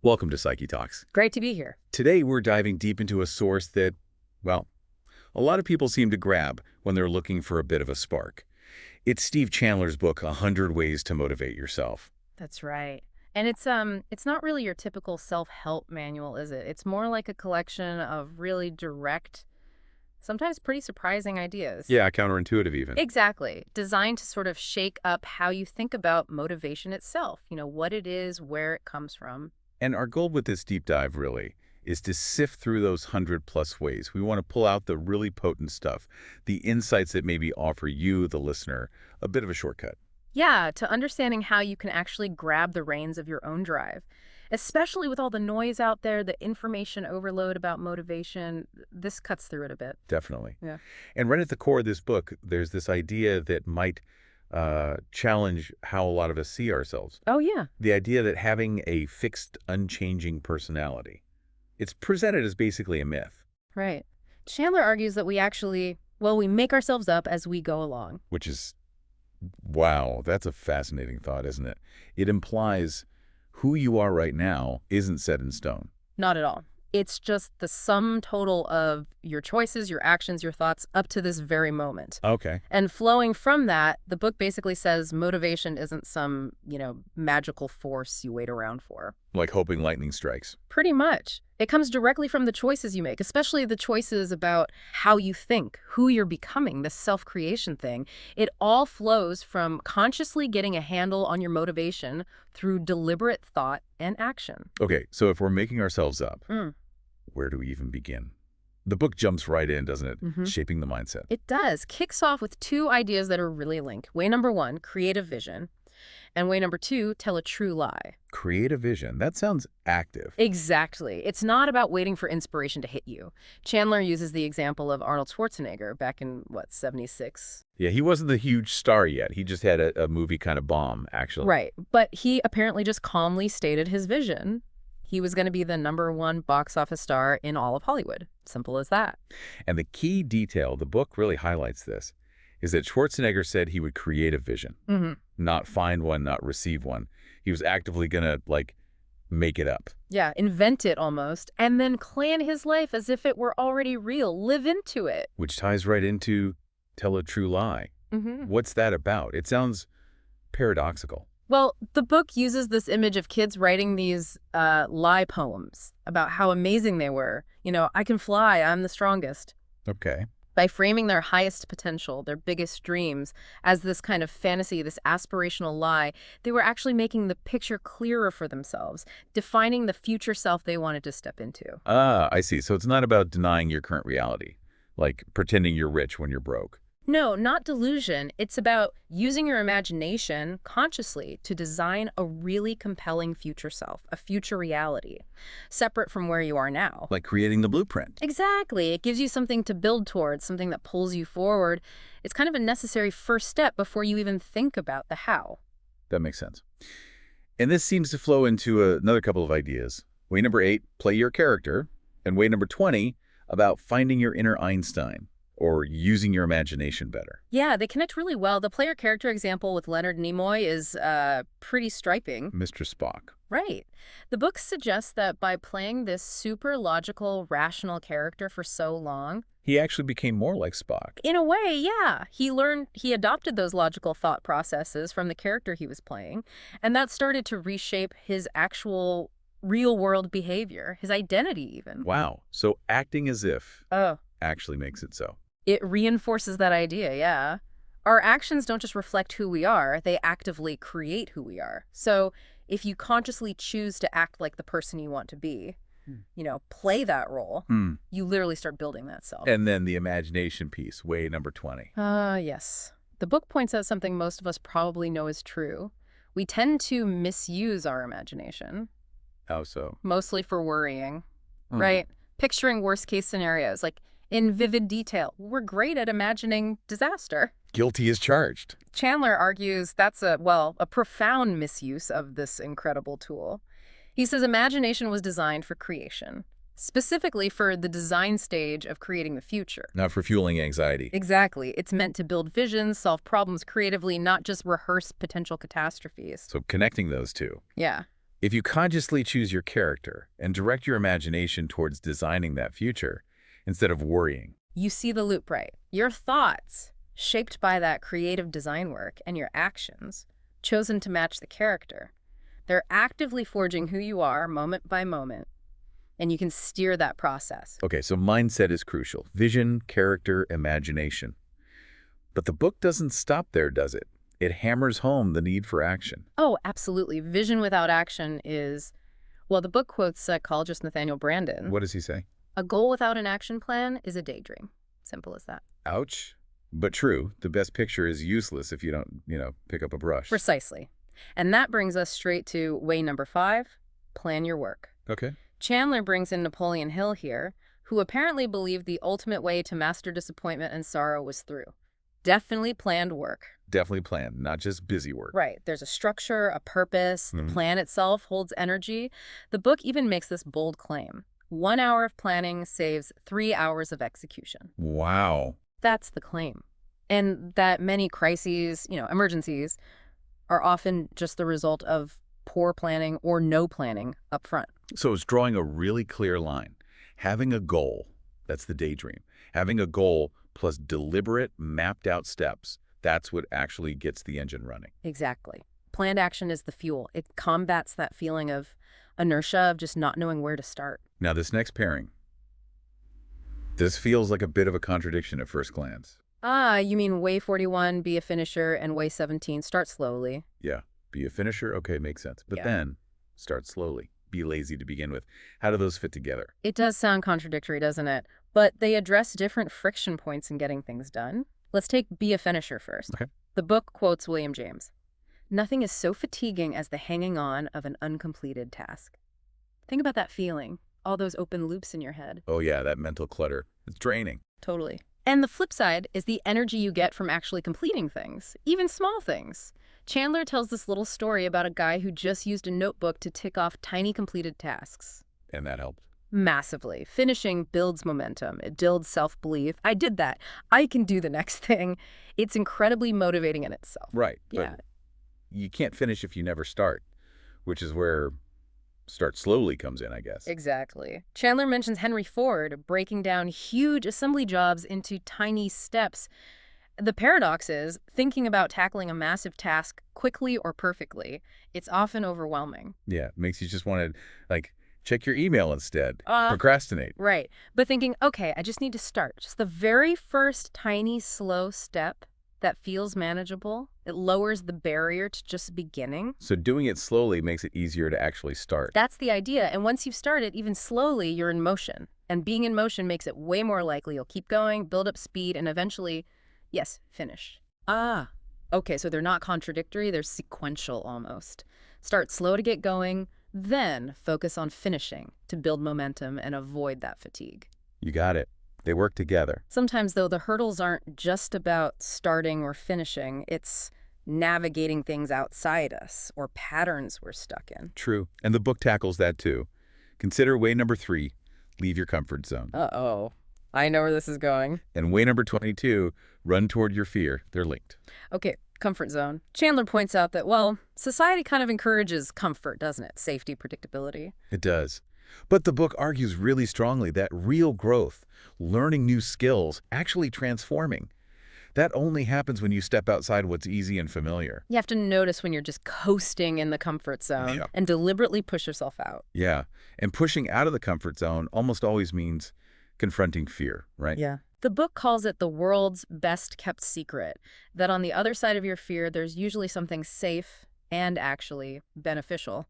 Welcome to Psyche Talks. Great to be here. Today we're diving deep into a source that, well, a lot of people seem to grab when they're looking for a bit of a spark. It's Steve Chandler's book, 100 Ways to Motivate Yourself. That's right. And it's not really your typical self-help manual, is it? It's more like a collection of really direct, sometimes pretty surprising ideas. Yeah, counterintuitive even. Exactly. Designed to sort of shake up how you think about motivation itself. You know, what it is, where it comes from. And our goal with this deep dive, really, is to sift through those 100+ ways. We want to pull out the really potent stuff, the insights that maybe offer you, the listener, a bit of a shortcut. Yeah, to understanding how you can actually grab the reins of your own drive. Especially with all the noise out there, the information overload about motivation, this cuts through it a bit. Definitely. Yeah. And right at the core of this book, there's this idea that might challenge how a lot of us see ourselves. Oh, yeah. The idea that having a fixed, unchanging personality, it's presented as basically a myth. Right. Chandler argues that we make ourselves up as we go along. Which is, wow, that's a fascinating thought, isn't it? It implies who you are right now isn't set in stone. Not at all. It's just the sum total of your choices, your actions, your thoughts up to this very moment. Okay. And flowing from that, the book basically says motivation isn't some, magical force you wait around for. Like hoping lightning strikes. Pretty much. It comes directly from the choices you make, especially the choices about how you think, who you're becoming, this self-creation thing. It all flows from consciously getting a handle on your motivation through deliberate thought and action. Okay, so if we're making ourselves up, where do we even begin? The book jumps right in, doesn't it? Shaping the mindset. It does. Kicks off with two ideas that are really linked. Way number one, create a vision. And way number two, tell a true lie. Create a vision. That sounds active. Exactly. It's not about waiting for inspiration to hit you. Chandler uses the example of Arnold Schwarzenegger back in, 76? Yeah, he wasn't the huge star yet. He just had a movie kind of bomb, actually. Right. But he apparently just calmly stated his vision. He was going to be the #1 box office star in all of Hollywood. Simple as that. And the key detail, the book really highlights this, is that Schwarzenegger said he would create a vision, not find one, not receive one. He was actively going to, make it up. Yeah, invent it almost, and then plan his life as if it were already real, live into it. Which ties right into tell a true lie. What's that about? It sounds paradoxical. Well, the book uses this image of kids writing these lie poems about how amazing they were. I can fly, I'm the strongest. Okay. By framing their highest potential, their biggest dreams, as this kind of fantasy, this aspirational lie, they were actually making the picture clearer for themselves, defining the future self they wanted to step into. Ah, I see. So it's not about denying your current reality, like pretending you're rich when you're broke. No, not delusion. It's about using your imagination consciously to design a really compelling future self, a future reality, separate from where you are now. Like creating the blueprint. Exactly. It gives you something to build towards, something that pulls you forward. It's kind of a necessary first step before you even think about the how. That makes sense. And this seems to flow into another couple of ideas. Way number 8, play your character. And way number 20, about finding your inner Einstein, or using your imagination better. Yeah, they connect really well. The player-character example with Leonard Nimoy is pretty striking. Mr. Spock. Right. The book suggests that by playing this super logical, rational character for so long, He actually became more like Spock. in a way, yeah, he adopted those logical thought processes from the character he was playing, and that started to reshape his actual real-world behavior, his identity even. Wow. So acting as if Oh. actually makes it so. It reinforces that idea, yeah. Our actions don't just reflect who we are, they actively create who we are. So if you consciously choose to act like the person you want to be, play that role, you literally start building that self. And then the imagination piece, way number 20. Yes. The book points out something most of us probably know is true. We tend to misuse our imagination. How so? Mostly for worrying, right? Picturing worst-case scenarios, like in vivid detail. We're great at imagining disaster. Guilty as charged. Chandler argues that's a profound misuse of this incredible tool. He says imagination was designed for creation, specifically for the design stage of creating the future. Not for fueling anxiety. Exactly. It's meant to build visions, solve problems creatively, not just rehearse potential catastrophes. So connecting those two. Yeah. If you consciously choose your character and direct your imagination towards designing that future, instead of worrying. You see the loop, right? Your thoughts, shaped by that creative design work, and your actions, chosen to match the character. They're actively forging who you are moment by moment, and you can steer that process. Okay, so mindset is crucial. Vision, character, imagination. But the book doesn't stop there, does it? It hammers home the need for action. Oh, absolutely. Vision without action is, well, the book quotes psychologist Nathaniel Branden. What does he say? A goal without an action plan is a daydream. Simple as that. Ouch. But true, the best picture is useless if you don't, pick up a brush. Precisely. And that brings us straight to way number 5, plan your work. Okay. Chandler brings in Napoleon Hill here, who apparently believed the ultimate way to master disappointment and sorrow was through definitely planned work. Definitely planned, not just busy work. Right. There's a structure, a purpose. The plan itself holds energy. The book even makes this bold claim. 1 hour of planning saves 3 hours of execution. Wow. That's the claim. And that many crises, emergencies, are often just the result of poor planning or no planning up front. So it's drawing a really clear line. Having a goal, that's the daydream. Having a goal plus deliberate, mapped-out steps, that's what actually gets the engine running. Exactly. Planned action is the fuel. It combats that feeling of inertia, of just not knowing where to start. Now, this next pairing. This feels like a bit of a contradiction at first glance. You mean way 41, be a finisher, and way 17, start slowly. Yeah, be a finisher, okay, makes sense. But Yeah. then, start slowly. Be lazy to begin with. How do those fit together? It does sound contradictory, doesn't it? But they address different friction points in getting things done. Let's take be a finisher first. Okay. The book quotes William James. Nothing is so fatiguing as the hanging on of an uncompleted task. Think about that feeling, all those open loops in your head. Oh yeah, that mental clutter. It's draining. Totally. And the flip side is the energy you get from actually completing things, even small things. Chandler tells this little story about a guy who just used a notebook to tick off tiny completed tasks. And that helped. Massively. Finishing builds momentum. It builds self-belief. I did that. I can do the next thing. It's incredibly motivating in itself. Right. Yeah. But you can't finish if you never start, which is where start slowly comes in, I guess. Exactly. Chandler mentions Henry Ford breaking down huge assembly jobs into tiny steps. The paradox is, thinking about tackling a massive task quickly or perfectly, it's often overwhelming. Yeah, it makes you just want to, check your email instead. Procrastinate. Right. But thinking, okay, I just need to start. Just the very first tiny, slow step that feels manageable. It lowers the barrier to just beginning. So doing it slowly makes it easier to actually start. That's the idea. And once you've started, even slowly, you're in motion. And being in motion makes it way more likely you'll keep going, build up speed, and eventually, yes, finish. Okay, so they're not contradictory, they're sequential almost. Start slow to get going, then focus on finishing to build momentum and avoid that fatigue. You got it. They work together. Sometimes, though, the hurdles aren't just about starting or finishing. It's navigating things outside us or patterns we're stuck in. True. And the book tackles that too. Consider way number 3, leave your comfort zone. Uh-oh. I know where this is going. And way number 22, run toward your fear. They're linked. Okay, comfort zone. Chandler points out that, well, society kind of encourages comfort, doesn't it? Safety, predictability. It does. But the book argues really strongly that real growth, learning new skills, actually transforming, that only happens when you step outside what's easy and familiar. You have to notice when you're just coasting in the comfort zone and deliberately push yourself out. Yeah. And pushing out of the comfort zone almost always means confronting fear, right? Yeah. The book calls it the world's best kept secret, that on the other side of your fear, there's usually something safe and actually beneficial.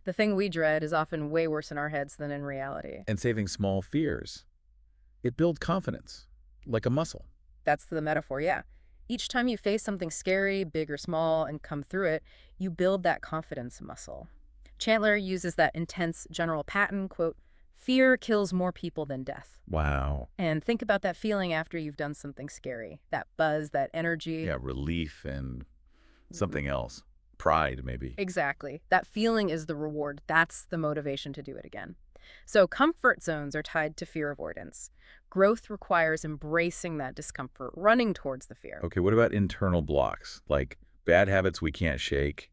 The thing we dread is often way worse in our heads than in reality. And saving small fears. It builds confidence, like a muscle. That's the metaphor, yeah. Each time you face something scary, big or small, and come through it, you build that confidence muscle. Chandler uses that intense General Patton quote, "Fear kills more people than death." Wow. And think about that feeling after you've done something scary. That buzz, that energy. Yeah, relief and something else. Pride, maybe. Exactly. That feeling is the reward. That's the motivation to do it again. So comfort zones are tied to fear avoidance. Growth requires embracing that discomfort, running towards the fear. Okay, what about internal blocks, like bad habits we can't shake,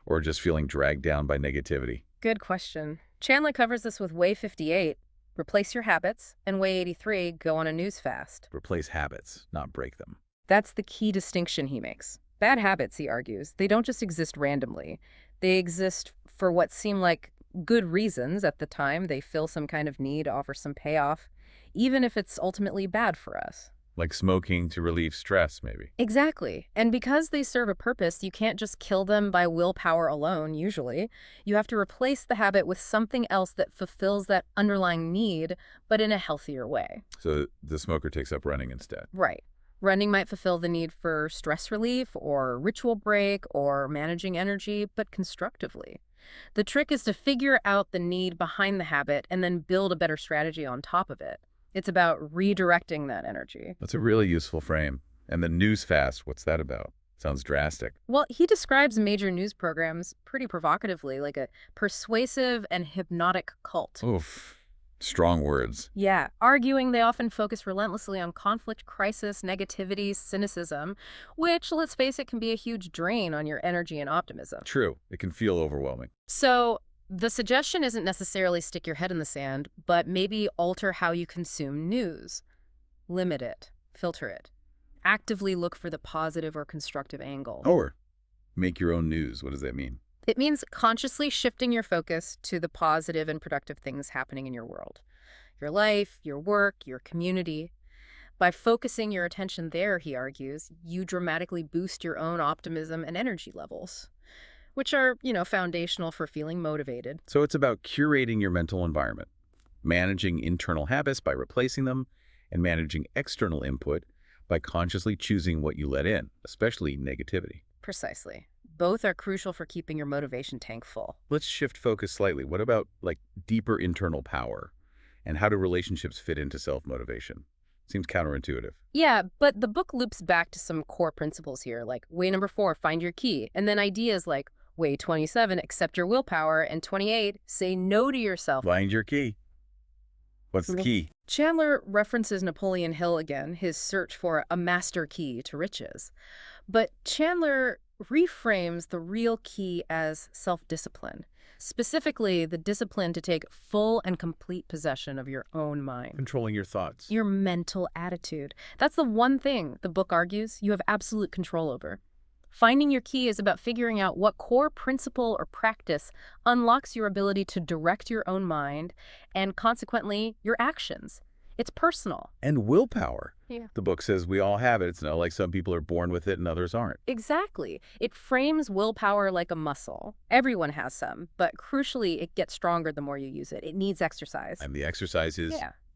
or just feeling dragged down by negativity? Good question. Chandler covers this with Way 58, replace your habits, and Way 83, go on a news fast. Replace habits, not break them. That's the key distinction he makes. Bad habits, he argues, they don't just exist randomly. They exist for what seem like good reasons at the time. They fill some kind of need, offer some payoff, even if it's ultimately bad for us. Like smoking to relieve stress, maybe. Exactly. And because they serve a purpose, you can't just kill them by willpower alone, usually. You have to replace the habit with something else that fulfills that underlying need, but in a healthier way. So the smoker takes up running instead. Right. Running might fulfill the need for stress relief or ritual break or managing energy, but constructively. The trick is to figure out the need behind the habit and then build a better strategy on top of it. It's about redirecting that energy. That's a really useful frame. And the news fast, what's that about? Sounds drastic. Well, he describes major news programs pretty provocatively, like a persuasive and hypnotic cult. Oof. Strong words. Yeah, arguing they often focus relentlessly on conflict, crisis, negativity, cynicism, which, let's face it, can be a huge drain on your energy and optimism. True. It can feel overwhelming. So the suggestion isn't necessarily stick your head in the sand, but maybe alter how you consume news. Limit it. Filter it. Actively look for the positive or constructive angle. Or make your own news. What does that mean? It means consciously shifting your focus to the positive and productive things happening in your world. Your life, your work, your community. By focusing your attention there, he argues, you dramatically boost your own optimism and energy levels, which are, foundational for feeling motivated. So it's about curating your mental environment, managing internal habits by replacing them, and managing external input by consciously choosing what you let in, especially negativity. Precisely. Both are crucial for keeping your motivation tank full. Let's shift focus slightly. What about deeper internal power? And how do relationships fit into self-motivation? Seems counterintuitive. Yeah, but the book loops back to some core principles here, like way number 4, find your key, and then ideas like way 27, accept your willpower, and 28, say no to yourself. Find your key. What's the key? Chandler references Napoleon Hill again, his search for a master key to riches. But Chandler reframes the real key as self-discipline, specifically the discipline to take full and complete possession of your own mind. Controlling your thoughts. Your mental attitude. That's the one thing, the book argues, you have absolute control over. Finding your key is about figuring out what core principle or practice unlocks your ability to direct your own mind and, consequently, your actions. It's personal. And willpower. Yeah. The book says we all have it. It's not like some people are born with it and others aren't. Exactly. It frames willpower like a muscle. Everyone has some, but crucially, it gets stronger the more you use it. It needs exercise. And the exercise is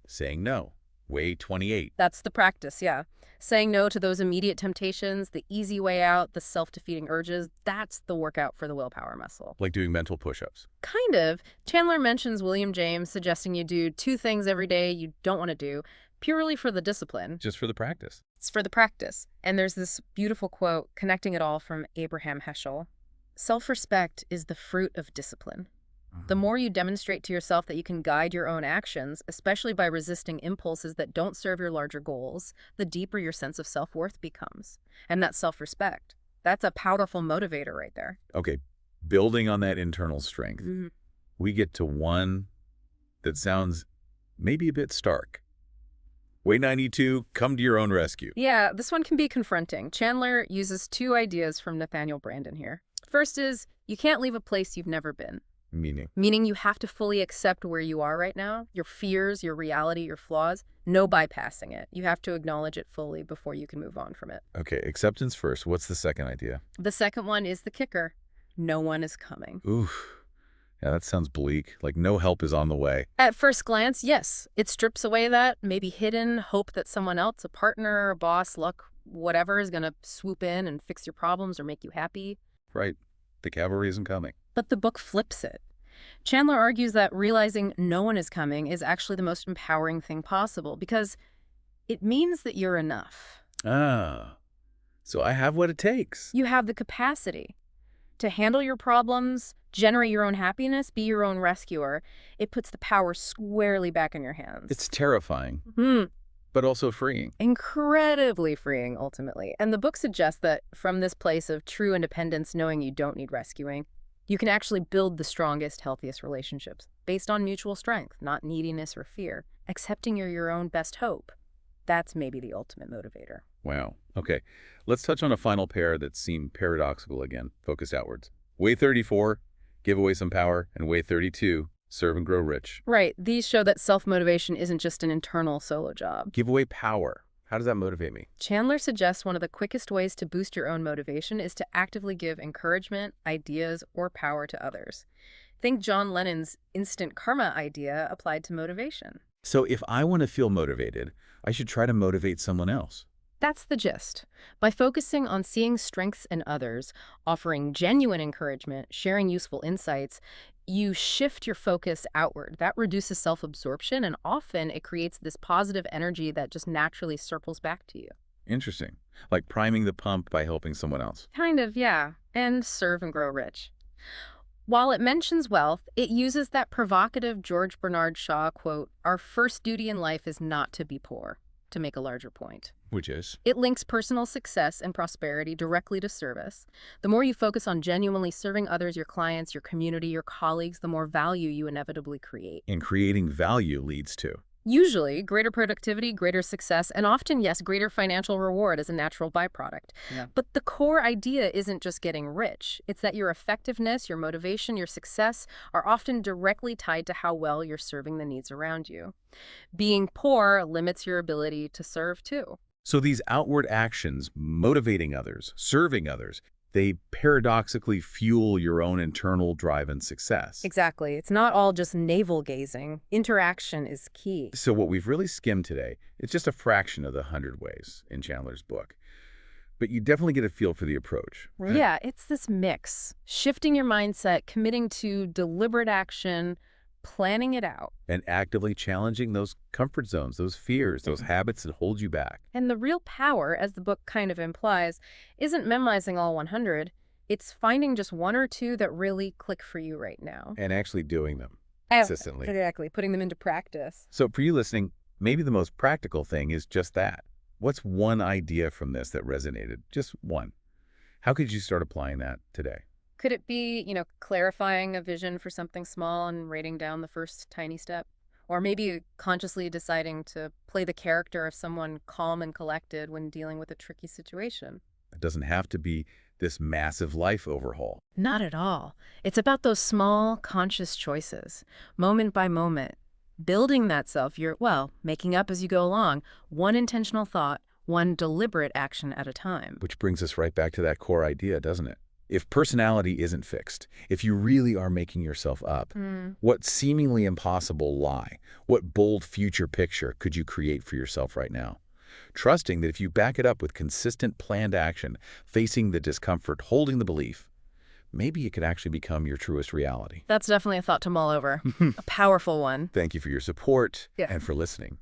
saying no. Way 28. That's the practice, yeah. Saying no to those immediate temptations, the easy way out, the self-defeating urges, that's the workout for the willpower muscle. Like doing mental push-ups. Kind of. Chandler mentions William James suggesting you do 2 things every day you don't want to do, purely for the discipline. Just for the practice. It's for the practice. And there's this beautiful quote connecting it all from Abraham Heschel. Self-respect is the fruit of discipline. The more you demonstrate to yourself that you can guide your own actions, especially by resisting impulses that don't serve your larger goals, the deeper your sense of self-worth becomes. And that self-respect, that's a powerful motivator right there. Okay, building on that internal strength, we get to one that sounds maybe a bit stark. Way 92, come to your own rescue. Yeah, this one can be confronting. Chandler uses 2 ideas from Nathaniel Branden here. First is, you can't leave a place you've never been. Meaning you have to fully accept where you are right now, your fears, your reality, your flaws. No bypassing it. You have to acknowledge it fully before you can move on from it. Okay, acceptance first. What's the second idea? The second one is the kicker. No one is coming. Ooh, yeah, that sounds bleak. Like no help is on the way. At first glance, yes. It strips away that maybe hidden hope that someone else, a partner, a boss, luck, whatever, is going to swoop in and fix your problems or make you happy. Right. The cavalry isn't coming. But the book flips it. Chandler argues that realizing no one is coming is actually the most empowering thing possible because it means that you're enough. Ah, so I have what it takes. You have the capacity to handle your problems, generate your own happiness, be your own rescuer. It puts the power squarely back in your hands. It's terrifying, but also freeing. Incredibly freeing, ultimately. And the book suggests that from this place of true independence, knowing you don't need rescuing, You can actually build the strongest, healthiest relationships based on mutual strength, not neediness or fear. Accepting you're your own best hope. That's maybe the ultimate motivator. Wow. Okay. Let's touch on a final pair that seem paradoxical again, focused outwards. Way 34, give away some power, and way 32, serve and grow rich. Right. These show that self-motivation isn't just an internal solo job. Give away power. How does that motivate me? Chandler suggests one of the quickest ways to boost your own motivation is to actively give encouragement, ideas, or power to others. Think John Lennon's instant karma idea applied to motivation. So if I want to feel motivated, I should try to motivate someone else. That's the gist. By focusing on seeing strengths in others, offering genuine encouragement, sharing useful insights, you shift your focus outward. That reduces self-absorption, and often it creates this positive energy that just naturally circles back to you. Interesting. Like priming the pump by helping someone else. Kind of, yeah. And serve and grow rich. While it mentions wealth, it uses that provocative George Bernard Shaw quote, "Our first duty in life is not to be poor," to make a larger point. Which is? It links personal success and prosperity directly to service. The more you focus on genuinely serving others, your clients, your community, your colleagues, the more value you inevitably create. And creating value leads to? Usually, greater productivity, greater success, and often, yes, greater financial reward as a natural byproduct. Yeah. But the core idea isn't just getting rich. It's that your effectiveness, your motivation, your success are often directly tied to how well you're serving the needs around you. Being poor limits your ability to serve, too. So these outward actions, motivating others, serving others, they paradoxically fuel your own internal drive and success. Exactly. It's not all just navel-gazing. Interaction is key. So what we've really skimmed today, it's just a fraction of the 100 ways in Chandler's book. But you definitely get a feel for the approach. Right? Yeah, it's this mix. Shifting your mindset, committing to deliberate action, planning it out. And actively challenging those comfort zones, those fears, those habits that hold you back. And the real power, as the book kind of implies, isn't memorizing all 100. It's finding just one or two that really click for you right now. And actually doing them consistently. Exactly, putting them into practice. So for you listening, maybe the most practical thing is just that. What's one idea from this that resonated? Just one. How could you start applying that today? Could it be, clarifying a vision for something small and writing down the first tiny step? Or maybe consciously deciding to play the character of someone calm and collected when dealing with a tricky situation? It doesn't have to be this massive life overhaul. Not at all. It's about those small, conscious choices, moment by moment. Building that self, making up as you go along, one intentional thought, one deliberate action at a time. Which brings us right back to that core idea, doesn't it? If personality isn't fixed, if you really are making yourself up, what seemingly impossible lie, what bold future picture could you create for yourself right now? Trusting that if you back it up with consistent planned action, facing the discomfort, holding the belief, maybe it could actually become your truest reality. That's definitely a thought to mull over. A powerful one. Thank you for your support Yeah. and for listening.